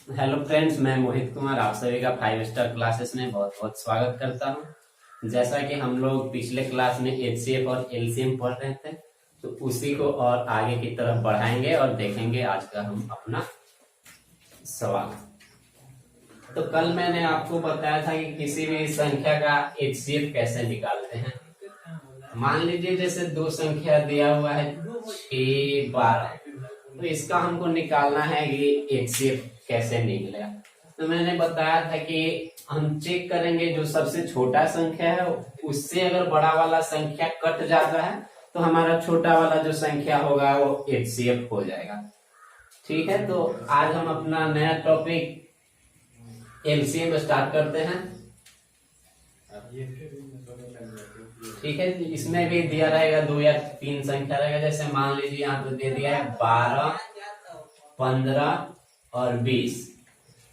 Hello friends, मैं मोहित कुमार आप सभी का 5 स्टार क्लासेस में बहुत बहुत स्वागत करता हूं। जैसा कि हम लोग पिछले क्लास में एचसीएफ और एलसीएम पढ़ रहे थे, तो उसी को और आगे की तरफ बढ़ाएंगे और देखेंगे आज का हम अपना सवाल। तो कल मैंने आपको बताया था कि किसी भी संख्या का एचसीएफ कैसे निकालते हैं। मान लीजिए जैसे दो संख्या दिया हुआ है 6, 12, तो इसका हमको निकालना है कि एचसीएफ कैसे निकलेगा। तो मैंने बताया था कि हम चेक करेंगे जो सबसे छोटा संख्या है उससे अगर बड़ा वाला संख्या कट जाता है तो हमारा छोटा वाला जो संख्या होगा वो एचसीएफ हो जाएगा। ठीक है, तो आज हम अपना नया टॉपिक एलसीएम स्टार्ट करते हैं। ठीक है, इसमें भी दिया रहेगा 2 या 3 संख्या रहेगा। जैसे मान लीजिए यहाँ पे दे दिया है 12, 15 और 20,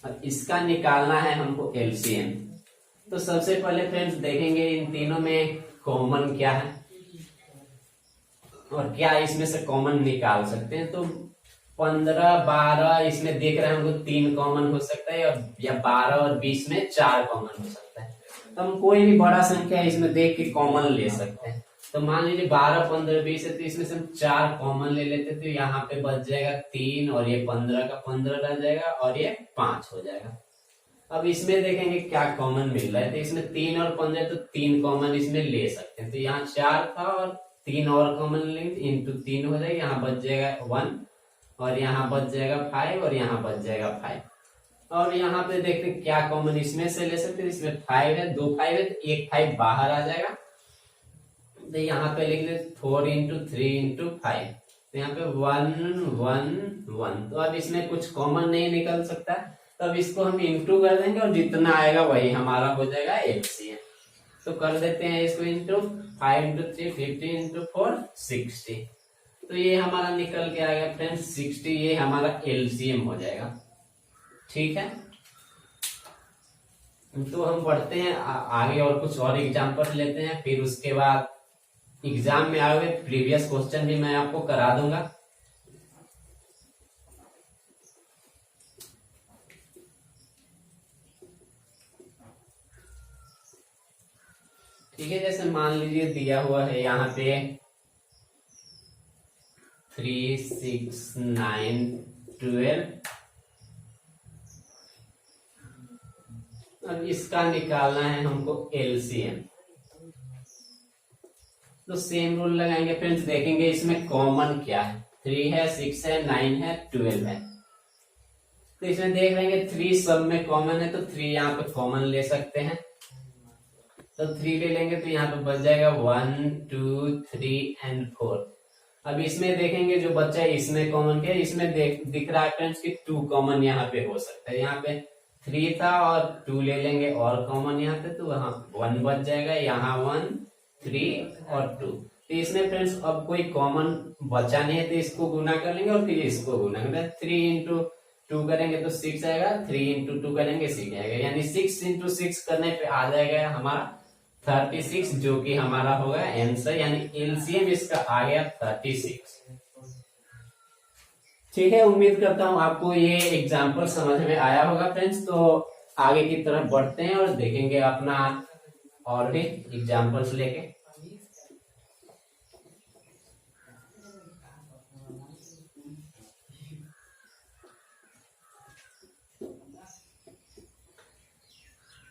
और इसका निकालना है हमको एलसीएम। तो सबसे पहले फ्रेंड्स देखेंगे इन तीनों में कॉमन क्या है और क्या इसमें से कॉमन निकाल सकते हैं। तो 15, 12 इसमें देख रहे हैं हमको 3 कॉमन हो सकता है, या 12 और 20 में 4 कॉमन हो सकता है। तो हम कोई भी बड़ा संख्या इसमें देख के कॉमन ले सकते हैं। तो मान लीजिए 12, 15, 20 है, तो इसमें से हम 4 कॉमन ले लेते, तो यहाँ पे बच जाएगा 3 और ये 15 का 15 रह जाएगा और ये 5 हो जाएगा। अब इसमें देखेंगे क्या कॉमन मिल रहा है। तो इसमें 3 और 15, तो 3 कॉमन इसमें ले सकते हैं। तो यहाँ 4 था और 3 और कॉमन लेंगे, इंटू 3 हो जाएगा, यहाँ बच जाएगा 1 और यहाँ बच जाएगा 5 और यहाँ बच जाएगा 5। और यहाँ पे देखते हैं क्या कॉमन इसमें से ले सकते हैं। इसमें 5 है, 2 5 है, तो 1 5 बाहर आ जाएगा। तो यहाँ पे लिख लेते 4 इंटू 3 इंटू 5, तो यहाँ पे 1 1 1। तो अब इसमें कुछ कॉमन नहीं निकल सकता, तो अब इसको हम इंटू कर देंगे और जितना आएगा वही हमारा हो जाएगा एलसीएम। तो कर देते हैं इसको इंटू 5 इंटू 3 50 इंटू 4 60। तो ये हमारा निकल के आएगा फ्रेंड्स 60, ये हमारा एलसीएम हो जाएगा। ठीक है, तो हम बढ़ते हैं आगे और कुछ और एग्जाम्पल लेते हैं, फिर उसके बाद एग्जाम में आओगे प्रीवियस क्वेश्चन भी मैं आपको करा दूंगा। ठीक है, जैसे मान लीजिए दिया हुआ है यहाँ पे 3 6 9 12। अब इसका निकालना है हमको एलसीएम। तो सेम रूल लगाएंगे फ्रेंड्स, देखेंगे इसमें कॉमन क्या है। 3 है, 6 है, 9 है, 12 है। तो इसमें देख लेंगे 3 सब में कॉमन है, तो 3 यहाँ पे कॉमन ले सकते हैं। तो 3 ले लेंगे तो यहाँ पे बच जाएगा 1 2 3 एंड 4। अब इसमें देखेंगे जो बच्चा है इसमें कॉमन क्या है। इसमें दिख रहा है फ्रेंड्स कि 2 कॉमन यहाँ पे हो सकता है। यहाँ पे 3 था और 2 ले लेंगे और कॉमन यहाँ पे, तो वहां 1 बच जाएगा, यहाँ 1 3 और 2। तो इसमें फ्रेंड्स अब कोई कॉमन बचा नहीं है, तो इसको गुना कर लेंगे और फिर इसको गुना करेंगे। 3 इंटू 2 करेंगे तो 6 आएगा, 3 इंटू 2 करेंगे 6 आएगा, यानी 6 इंटू 6 करने पे आ जाएगा हमारा 36, जो कि हमारा होगा आंसर, यानी एलसीएम इसका आ गया 36। ठीक है, उम्मीद करता हूं आपको ये एग्जाम्पल समझ में आया होगा फ्रेंड्स। तो आगे की तरफ बढ़ते हैं और देखेंगे अपना और भी एग्जाम्पल्स लेके।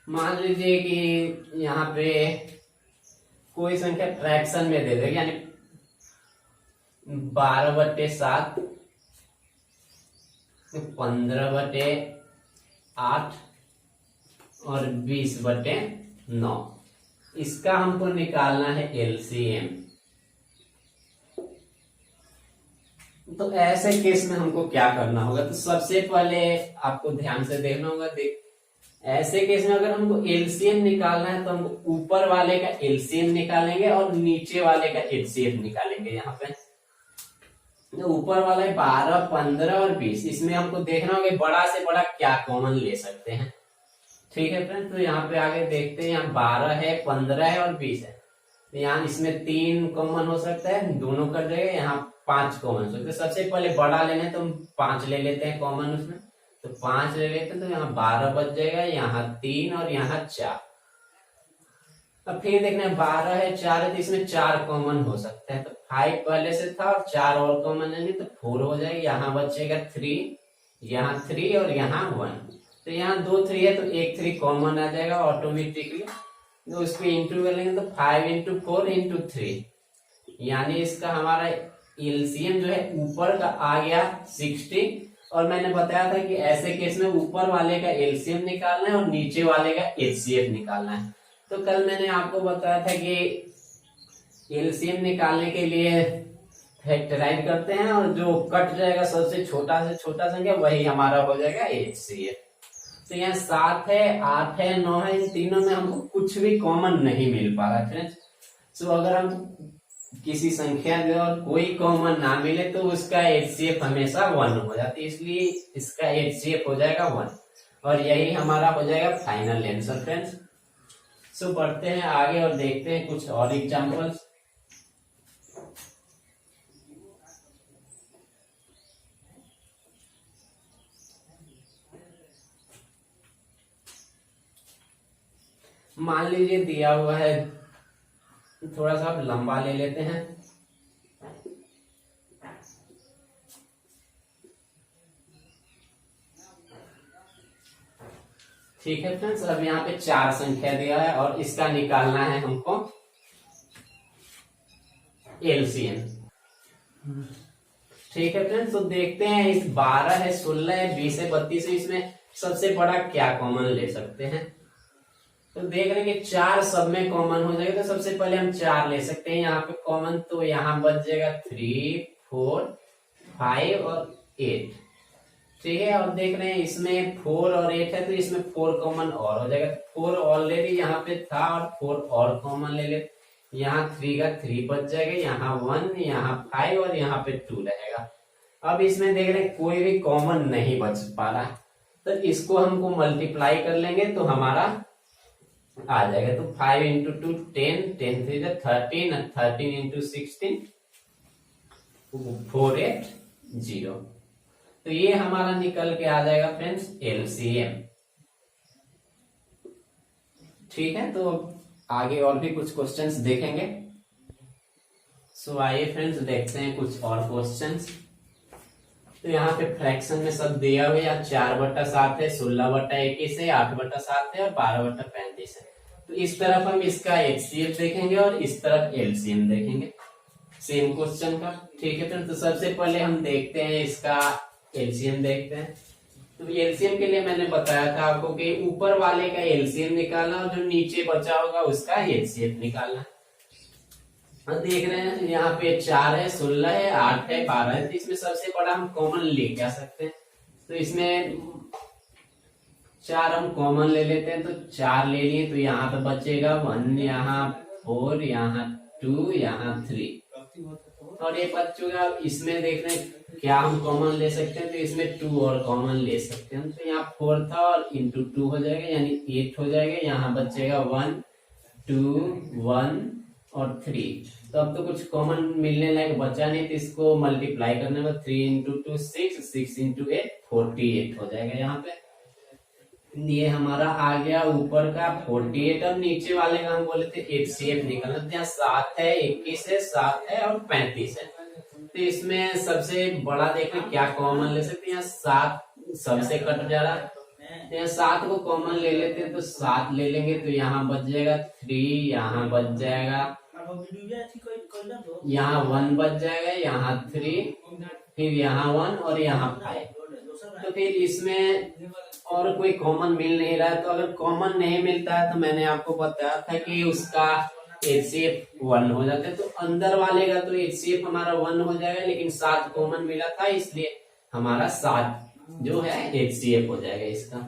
मान लीजिए कि यहाँ पे कोई संख्या फ्रैक्शन में दे देगी, यानी 12/7, 15/8 और 20/9। इसका हमको निकालना है एलसीएम। तो ऐसे केस में हमको क्या करना होगा। तो सबसे पहले आपको ध्यान से देखना होगा। ऐसे केस में अगर हमको एलसीएम निकालना है तो हमको ऊपर वाले का एलसीएम निकालेंगे और नीचे वाले का एचसीएफ निकालेंगे। यहाँ पे तो ऊपर वाला है 12, 15 और 20। इसमें हमको देखना होगा बड़ा से बड़ा क्या कॉमन ले सकते हैं। ठीक है फ्रेंड, तो यहाँ पे आगे देखते हैं। यहाँ 12 है, 15 है और 20 है। तो यहाँ इसमें 3 कॉमन हो सकता है, दोनों कर देंगे। यहाँ 5 कॉमन हो सकते हैं। सबसे पहले बड़ा लेना है तो हम 5 ले लेते हैं कॉमन उसमें। तो 5 ले लेते हैं तो यहाँ 12 बच जाएगा, यहाँ 3 और यहाँ 4। अब फिर देखना है 12 है 4 है तो इसमें 4 कॉमन हो सकता है, तो 5 पहले से था और 4 और कॉमन है, नहीं तो 4 हो जाएगा। यहाँ बचेगा 3, यहाँ 3 और यहाँ 1। तो यहाँ 2 3 है तो एक 3 कॉमन आ जाएगा ऑटोमेटिकली, तो उसको इंटू कर लेंगे तो 5 इंटू 4 इंटू 3, यानी इसका हमारा एलसीएम जो है ऊपर का आ गया 60। और मैंने बताया था कि ऐसे केस में ऊपर वाले का एलसीएम निकालना है और नीचे वाले का एचसीएफ निकालना है। तो कल मैंने आपको बताया था कि एलसीएम निकालने के लिए फैक्टराइज करते हैं और जो कट जाएगा सबसे छोटा से छोटा संख्या वही हमारा हो जाएगा एचसीएफ। तो यहाँ 7 है 8 है 9 है, इन तीनों में हमको कुछ भी कॉमन नहीं मिल पा रहा फ्रेंड्स। तो अगर हम किसी संख्या में और कोई कॉमन ना मिले तो उसका एचसीएफ हमेशा 1 हो जाती है, इसलिए इसका एचसीएफ हो जाएगा 1 और यही हमारा हो जाएगा फाइनल आंसर फ्रेंड्स। सो बढ़ते हैं आगे और देखते हैं कुछ और एग्जांपल्स। मान लीजिए दिया हुआ है, थोड़ा सा लंबा ले लेते हैं। ठीक है फ्रेंड्स, अब यहाँ पे 4 संख्या दिया है और इसका निकालना है हमको एलसीएम। ठीक है फ्रेंड्स, तो देखते हैं इस 12 है 16 है 20 है 32 है, इसमें सबसे बड़ा क्या कॉमन ले सकते हैं। तो देख रहे हैं कि 4 सब में कॉमन हो जाएगा, तो सबसे पहले हम 4 ले सकते हैं यहाँ पे कॉमन, तो यहाँ बच जाएगा 3 4 5 और 8। ठीक है, और देख रहे हैं इसमें 4 और 8 है तो इसमें 4 कॉमन और हो जाएगा, 4 ऑलरेडी यहाँ पे था और 4 और कॉमन ले लेते, यहाँ 3 का 3 बच जाएगा, यहाँ 1 यहाँ 5 और यहाँ पे 2 रहेगा। अब इसमें देख रहे हैं कोई भी कॉमन नहीं बच पा रहा, तो इसको हमको मल्टीप्लाई कर लेंगे तो हमारा आ जाएगा। तो 5 इंटू 2 10 10 3 13 13 इंटू 16 480। तो ये हमारा निकल के आ जाएगा फ्रेंड्स एलसीएम। ठीक है, तो आगे और भी कुछ क्वेश्चंस देखेंगे। सो आइए फ्रेंड्स देखते हैं कुछ और क्वेश्चंस। तो यहाँ पे फ्रैक्शन में सब दिया हुआ है, 4/7 है 16/21 है 8/7 है और 12/35 है। तो इस तरफ हम इसका एचसीएफ देखेंगे और इस तरफ एलसीएम देखेंगे सेम क्वेश्चन का। ठीक है फ्रेंड्स, तो सबसे पहले हम देखते हैं इसका एलसीएम देखते हैं। तो एलसीएम के लिए मैंने बताया था आपको कि ऊपर वाले का एलसीएम निकालना और जो नीचे बचा होगा उसका एचसीएफ निकालना। हम देख रहे हैं यहाँ पे 4 है 16 है 8 है 12 है, तो इसमें सबसे बड़ा हम कॉमन लेके आ सकते हैं। तो इसमें 4 हम कॉमन ले लेते हैं, तो 4 ले लिए तो यहाँ पे बचेगा 1 यहाँ 4 यहाँ 2 यहाँ 3 और ये बचेगा। इसमें देख रहे हैं क्या हम कॉमन ले सकते हैं, तो इसमें 2 और कॉमन ले सकते हैं, तो यहाँ 4 था और इंटू 2 हो जाएगा यानी 8 हो जाएगा। यहाँ बचेगा 1 2 1 और 3। तो अब तो कुछ कॉमन मिलने लायक बचा नहीं, तो इसको मल्टीप्लाई करने में 3 इंटू 2 6 6 इंटू 8 48 हो जाएगा। यहाँ पे ये हमारा आ गया ऊपर का 48 और नीचे वाले का हम बोले थे एचसीएफ निकालना। तो यहाँ 7 है 21 है 7 है और 35 है, तो इसमें सबसे बड़ा देखें क्या कॉमन ले सकते हैं। यहाँ 7 सबसे कट जा रहा है, तो यहाँ 7 को कॉमन ले लेते हैं, तो 7 ले लेंगे तो यहाँ बच जाएगा 3 यहाँ बच जाएगा, यहाँ 1 बच जाएगा, यहाँ 3 फिर यहाँ 1 और यहाँ 5। तो फिर इसमें और कोई कॉमन मिल नहीं रहा है, तो अगर कॉमन नहीं मिलता है तो मैंने आपको बताया था कि उसका एचसीएफ 1 हो जाता है। तो अंदर वाले का तो एचसीएफ हमारा 1 हो जाएगा, लेकिन 7 कॉमन मिला था इसलिए हमारा 7 जो है एचसीएफ हो जाएगा इसका,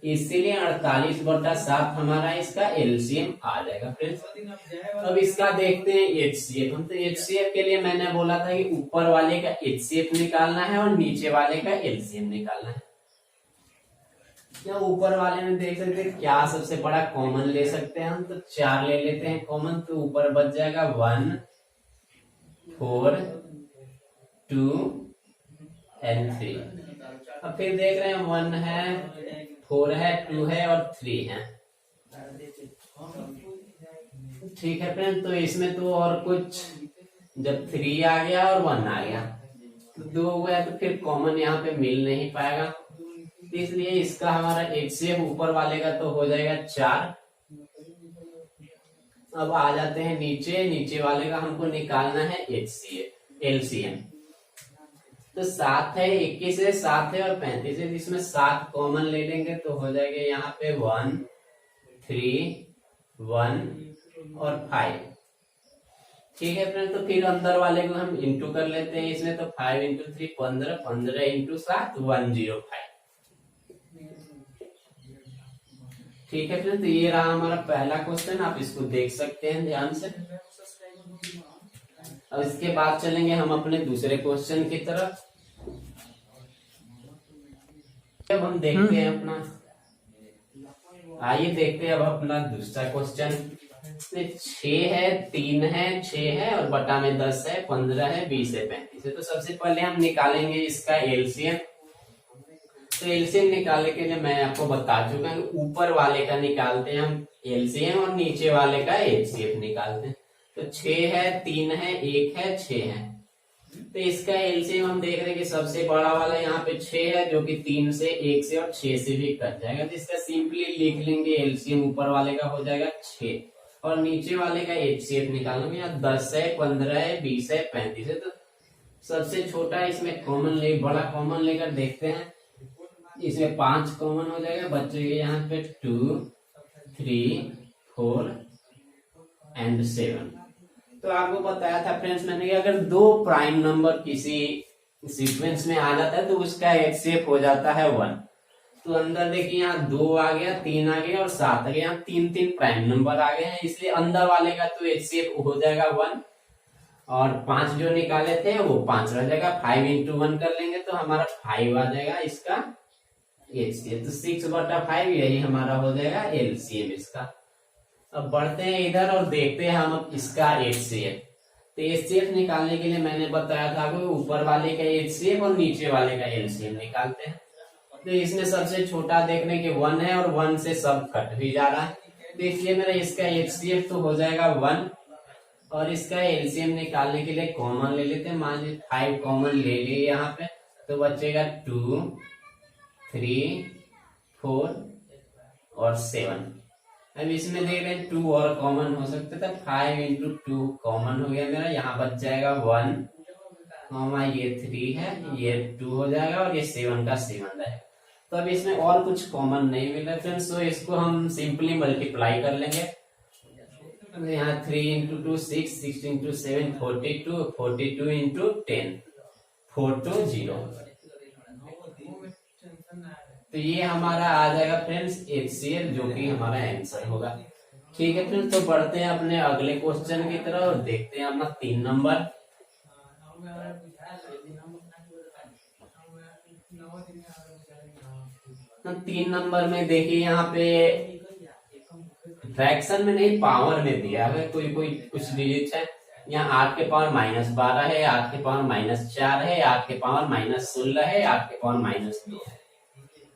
इसीलिए 48/7 हमारा इसका एलसीएम आ जाएगा फ्रेंड्स। अब इसका देखते हैं एचसीएफ। हम तो एचसीएफ के लिए मैंने बोला था कि ऊपर वाले का एचसीएफ निकालना है और नीचे वाले का एलसीएम निकालना है। क्या ऊपर वाले में देख सकते हैं क्या सबसे बड़ा कॉमन ले सकते हैं हम, तो 4 ले लेते हैं कॉमन, तो ऊपर बच जाएगा 1 4 2 N3। अब फिर देख रहे हैं 1 है, 4 है, 2 है और 3 है। ठीक है फ्रेंड, तो इसमें तो और कुछ, जब 3 आ गया और 1 आ गया तो 2 हो गया, तो फिर कॉमन यहाँ पे मिल नहीं पाएगा, तो इसलिए इसका हमारा HCF ऊपर वाले का तो हो जाएगा 4। अब आ जाते हैं नीचे, नीचे वाले का हमको निकालना है HCF LCM। तो 7 है, 21 है, 7 है और 35 है, इसमें 7 कॉमन ले लेंगे तो हो जाएगा यहाँ पे 1, 3, 1 और 5। ठीक है फ्रेंड, तो फिर अंदर वाले को हम इंटू कर लेते हैं इसमें, तो 5 इंटू 3 15, 15 इंटू 7 105। ठीक है फ्रेंड, तो ये रहा हमारा पहला क्वेश्चन, आप इसको देख सकते हैं ध्यान से। अब इसके बाद चलेंगे हम अपने दूसरे क्वेश्चन की तरफ। अब हम देखते हैं अपना, आइए देखते हैं अब अपना दूसरा क्वेश्चन। 6 है, 3 है, 6 है और बटा में 10 है, 15 है, 20 है, 35 है। तो सबसे पहले हम निकालेंगे इसका एलसीएम। तो एलसीएम निकालने के लिए मैं आपको बता चुका हूँ, ऊपर वाले का निकालते हैं हम एलसीएम और नीचे वाले का एचसीएफ निकालते हैं। तो 6 है, 3 है, 1 है, 6 है। तो इसका एलसीएम हम देख रहे हैं कि सबसे बड़ा वाला यहाँ पे 6 है, जो कि 3 से, 1 से और 6 से भी कट जाएगा। तो इसका सिंपली लिख लेंगे एलसीएम, ऊपर वाले का हो जाएगा 6 और नीचे वाले का एचसीएफ निकालेंगे। यहाँ 10 है, 15 है, 20 है, 35 है। तो सबसे छोटा इसमें कॉमन ले, बड़ा कॉमन लेकर देखते हैं। इसमें 5 कॉमन हो जाएगा, बचेगा यहाँ पे 2, 3, 4 एंड 7। तो आपको बताया था फ्रेंड्स मैंने कि अगर 2 प्राइम नंबर किसी सीक्वेंस में आ जाता है तो उसका एचसीएफ हो जाता है 1। तो अंदर देखिए यहाँ 2 आ गया, 3 आ गया और 7 आ गया, यहाँ 3 प्राइम नंबर आ गए हैं, इसलिए अंदर वाले का तो एचसीएफ हो जाएगा 1 और 5 जो निकाले थे वो 5 रह जाएगा। 5 इंटू 1 कर लेंगे तो हमारा 5 आ जाएगा इसका एचसीएफ। तो 6/5 यही हमारा हो जाएगा एलसीएम इसका। अब बढ़ते हैं इधर और देखते हैं हम इसका एचसीएफ। तो एचसीएफ निकालने के लिए मैंने बताया था कि ऊपर वाले का एचसीएफ और नीचे वाले का एलसीएम निकालते हैं। तो इसमें सबसे छोटा देखने के 1 है और 1 से सब कट भी जा रहा है, तो इसलिए मेरा इसका एचसीएफ तो हो जाएगा 1 और इसका एलसीएम निकालने के लिए कॉमन ले लेते हैं। मान लीजिए 5 कॉमन ले लिए यहाँ पे, तो बचेगा 2, 3, 4 और 7। अब इसमें देख रहे हैं 2 और कॉमन हो सकता था, 5 इंटू 2 कॉमन हो गया मेरा, यहाँ बच जाएगा 1, ये 3 है, ये 2 हो जाएगा और ये 7 का 7 है। तो अब इसमें और कुछ कॉमन नहीं मिला फ्रेंड्स, तो इसको हम सिंपली मल्टीप्लाई कर लेंगे। तो यहाँ 3 इंटू 2 6, 6 इंटू 7 42, 42 इंटू 10 420। तो ये हमारा आ जाएगा फ्रेंड्स एचसीएफ, जो कि हमारा आंसर होगा। ठीक है फ्रेंड्स, तो बढ़ते हैं अपने अगले क्वेश्चन की तरफ और देखते हैं अपना 3 नंबर। तो 3 नंबर में देखिए यहाँ पे फ्रैक्शन में नहीं पावर में दिया है, कोई कुछ डिजिट है। यहाँ 8 के पावर -12 है, 8 के पावर -4 है, 8 के पावर -16 है, 8 के पावर -2 है।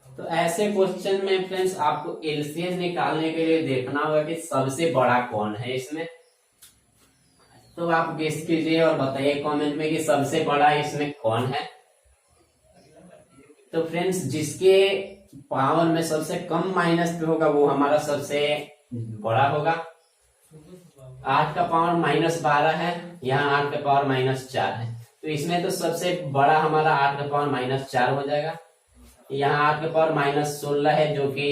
तो ऐसे क्वेश्चन में फ्रेंड्स आपको एलसीएम निकालने के लिए देखना होगा कि सबसे बड़ा कौन है इसमें। तो आप गेस कीजिए और बताइए कमेंट में कि सबसे बड़ा इसमें कौन है। तो फ्रेंड्स जिसके पावर में सबसे कम माइनस पे होगा वो हमारा सबसे बड़ा होगा। 8 का पावर -12 है, यहाँ 8 का पावर -4 है, तो इसमें तो सबसे बड़ा हमारा 8 का पावर -4 हो जाएगा। यहाँ 8 के पावर -16 है, जो कि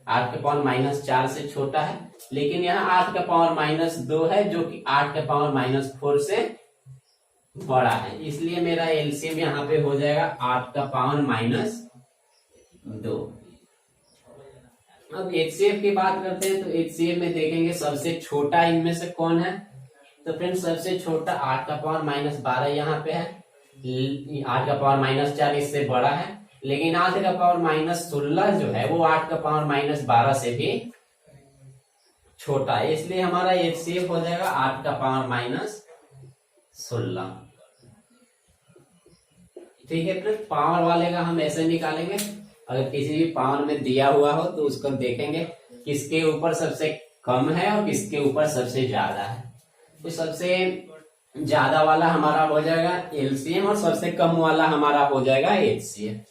8 के पावर -4 से छोटा है, लेकिन यहाँ 8 का पावर -2 है, जो कि 8 के पावर -4 से बड़ा है, इसलिए मेरा एलसीएम यहाँ पे हो जाएगा 8 का पावर -2। अब एचसीएफ की बात करते हैं, तो एचसीएफ में देखेंगे सबसे छोटा इनमें से कौन है। तो फ्रेंड्स सबसे छोटा 8 का पावर -12 यहाँ पे है, 8 का पावर -4 इससे बड़ा है, लेकिन 8 का पावर -16 जो है वो 8 का पावर -12 से भी छोटा है, इसलिए हमारा एचसीएफ हो जाएगा 8 का पावर -16। ठीक है फ्रेंड, पावर वाले का हम ऐसे निकालेंगे। अगर किसी भी पावर में दिया हुआ हो तो उसको देखेंगे किसके ऊपर सबसे कम है और किसके ऊपर सबसे ज्यादा है। तो सबसे ज्यादा वाला हमारा हो जाएगा एलसीएम और सबसे कम वाला हमारा हो जाएगा एचसीएफ।